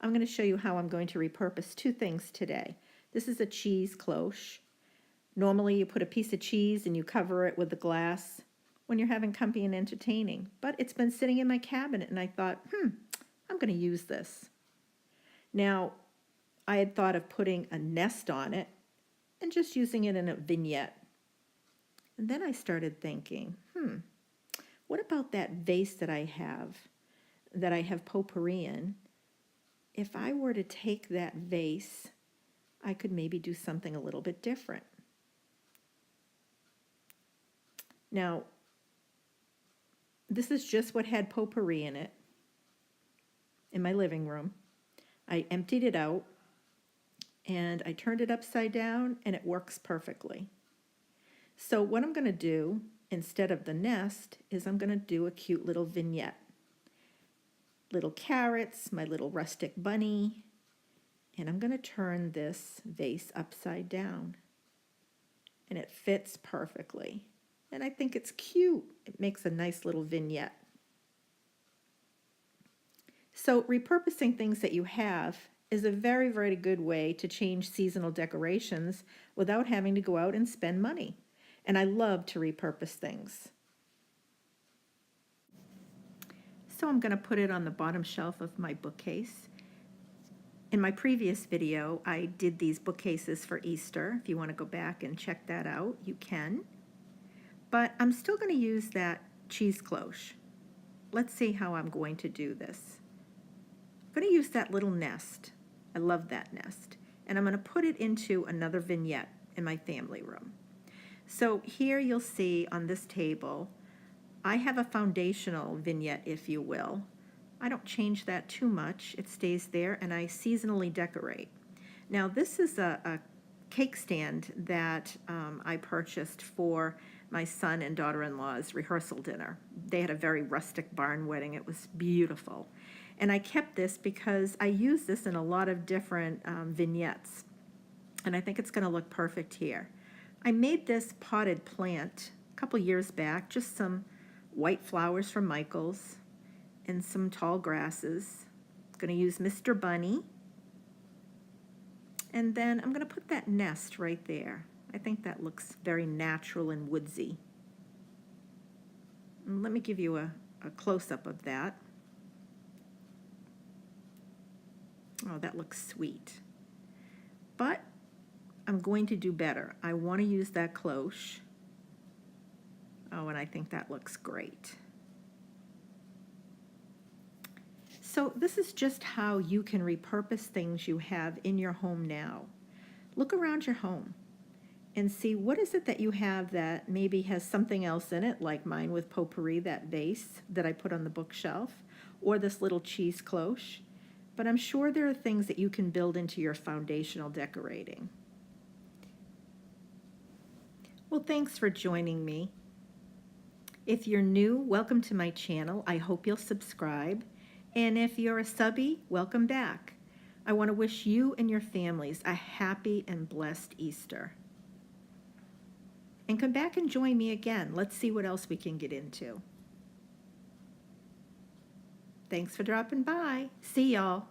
I'm going to show you how I'm going to repurpose two things today. This is a cheese cloche. Normally you put a piece of cheese and you cover it with the glass when you're having company and entertaining. But it's been sitting in my cabinet and I thought, I'm going to use this. Now, I had thought of putting a nest on it and just using it in a vignette. And then I started thinking, what about that vase that I have potpourri in? If I were to take that vase, I could maybe do something a little bit different. Now, this is just what had potpourri in it in my living room. I emptied it out and I turned it upside down and it works perfectly. So what I'm going to do instead of the nest is I'm going to do a cute little vignette. Little carrots, my little rustic bunny, and I'm going to turn this vase upside down. And it fits perfectly. And I think it's cute. It makes a nice little vignette. So repurposing things that you have is a very, very good way to change seasonal decorations without having to go out and spend money. And I love to repurpose things. So I'm going to put it on the bottom shelf of my bookcase. In my previous video, I did these bookcases for Easter. If you want to go back and check that out, you can. But I'm still going to use that cheese cloche. Let's see how I'm going to do this. I'm going to use that little nest. I love that nest. And I'm going to put it into another vignette in my family room. So here you'll see on this table, I have a foundational vignette, if you will. I don't change that too much. It stays there, and I seasonally decorate. Now, this is a cake stand that I purchased for my son and daughter-in-law's rehearsal dinner. They had a very rustic barn wedding. It was beautiful. And I kept this because I use this in a lot of different vignettes, and I think it's going to look perfect here. I made this potted plant a couple years back, just some white flowers from Michael's and some tall grasses. I'm going to use Mr. Bunny. And then I'm going to put that nest right there. I think that looks very natural and woodsy. And let me give you a close-up of that. Oh, that looks sweet. But I'm going to do better. I want to use that cloche. Oh, and I think that looks great. So this is just how you can repurpose things you have in your home now. Look around your home and see what is it that you have that maybe has something else in it, like mine with potpourri, that vase that I put on the bookshelf, or this little cheese cloche. But I'm sure there are things that you can build into your foundational decorating. Well, thanks for joining me. If you're new, welcome to my channel. I hope you'll subscribe. And if you're a subby, welcome back. I want to wish you and your families a happy and blessed Easter. And come back and join me again. Let's see what else we can get into. Thanks for dropping by. See y'all.